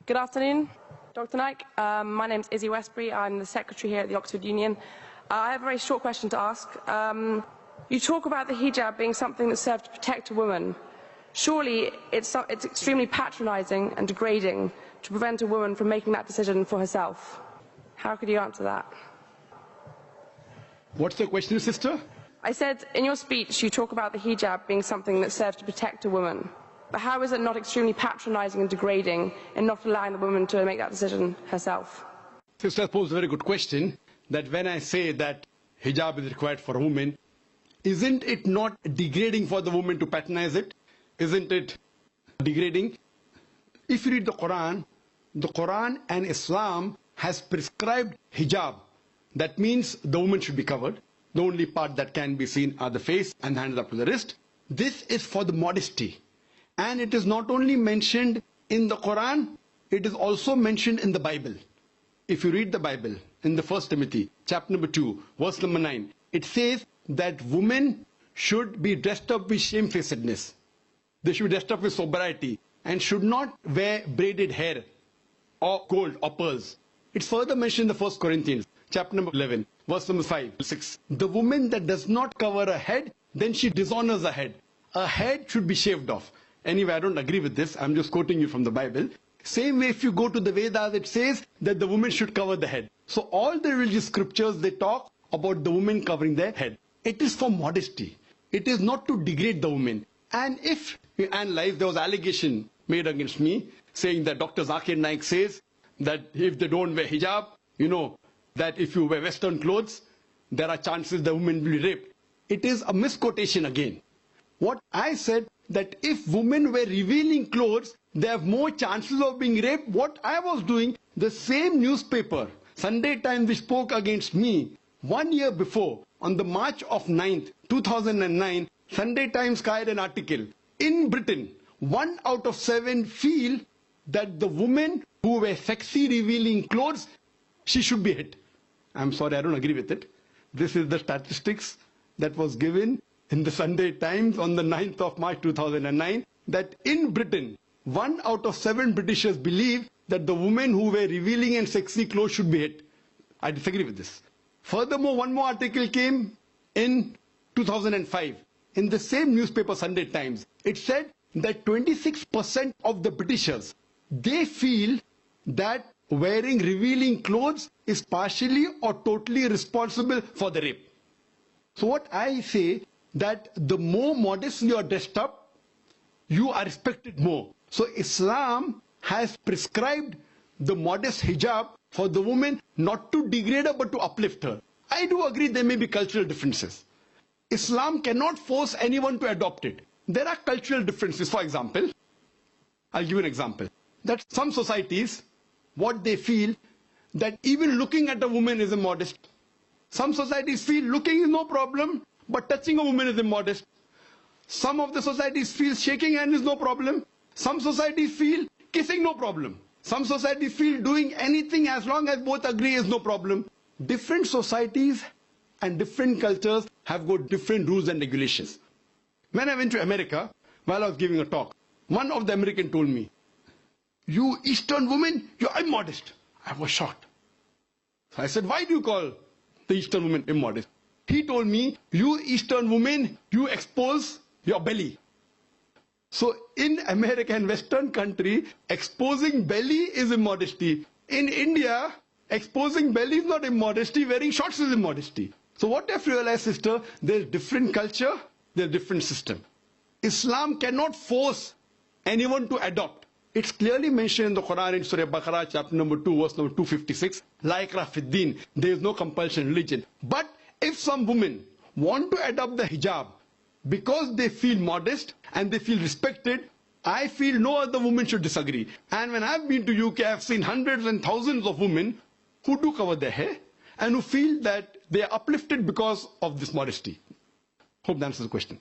Good afternoon, Dr. Naik. My name is Izzy Westbury. I'm the Secretary here at the Oxford Union. I have a very short question to ask. You talk about the hijab being something that served to protect a woman. Surely it's extremely patronising and degrading to prevent a woman from making that decision for herself. How could you answer that? What's the question, sister? I said, in your speech, you talk about the hijab being something that serves to protect a woman. But how is it not extremely patronising and degrading in not allowing the woman to make that decision herself? Sister posed a very good question, that when I say that hijab is required for a woman, isn't it not degrading for the woman to patronize it? Isn't it degrading? If you read the Quran and Islam has prescribed hijab. That means the woman should be covered. The only part that can be seen are the face and hands up to the wrist. This is for the modesty. And it is not only mentioned in the Quran, it is also mentioned in the Bible. If you read the Bible in the 1 Timothy, chapter number 2, verse number 9, it says that women should be dressed up with shamefacedness. They should be dressed up with sobriety and should not wear braided hair or gold or pearls. It's further mentioned in the 1 Corinthians, chapter number 11, verse number 5, 6. The woman that does not cover her head, then she dishonors her head. Her head should be shaved off. Anyway, I don't agree with this. I'm just quoting you from the Bible. Same way, if you go to the Vedas, it says that the woman should cover the head. So all the religious scriptures, they talk about the woman covering their head. It is for modesty. It is not to degrade the woman. And if you analyze, there was allegation made against me saying that Dr. Zakir Naik says that if they don't wear hijab, that if you wear Western clothes, there are chances the woman will be raped. It is a misquotation again. What I said, that if women wear revealing clothes, they have more chances of being raped. What I was doing, the same newspaper, Sunday Times, which spoke against me 1 year before, on the March of 9th, 2009, Sunday Times carried an article. In Britain, 1 out of 7 feel that the women who wear sexy revealing clothes, she should be hit. I'm sorry, I don't agree with it. This is the statistics that was given in the Sunday Times on the 9th of March 2009, that in Britain, 1 out of 7 Britishers believe that the women who wear revealing and sexy clothes should be hit. I disagree with this. Furthermore, one more article came in 2005 in the same newspaper, Sunday Times. It said that 26% of the Britishers, they feel that wearing revealing clothes is partially or totally responsible for the rape. So what I say, that the more modest you are dressed up, you are respected more. So Islam has prescribed the modest hijab for the woman, not to degrade her but to uplift her. I do agree there may be cultural differences. Islam cannot force anyone to adopt it. There are cultural differences. For example, I'll give you an example. That some societies, what they feel, that even looking at a woman is immodest. Some societies feel looking is no problem, but touching a woman is immodest. Some of the societies feel shaking hand is no problem. Some societies feel kissing no problem. Some societies feel doing anything as long as both agree is no problem. Different societies and different cultures have got different rules and regulations. When I went to America, while I was giving a talk, one of the Americans told me, "You Eastern women, you're immodest." I was shocked. So I said, "Why do you call the Eastern woman immodest?" He told me, "You Eastern women, you expose your belly." So in America and Western country, exposing belly is immodesty. In India, exposing belly is not immodesty, wearing shorts is immodesty. So what I've realized, sister, there's different culture, there's different system. Islam cannot force anyone to adopt. It's clearly mentioned in the Quran in Surah Baqarah, chapter number 2, verse number 256, La ikrah fid din, there is no compulsion in religion. But if some women want to adopt the hijab because they feel modest and they feel respected, I feel no other woman should disagree. And when I've been to UK, I've seen hundreds and thousands of women who do cover their hair and who feel that they are uplifted because of this modesty. Hope that answers the question.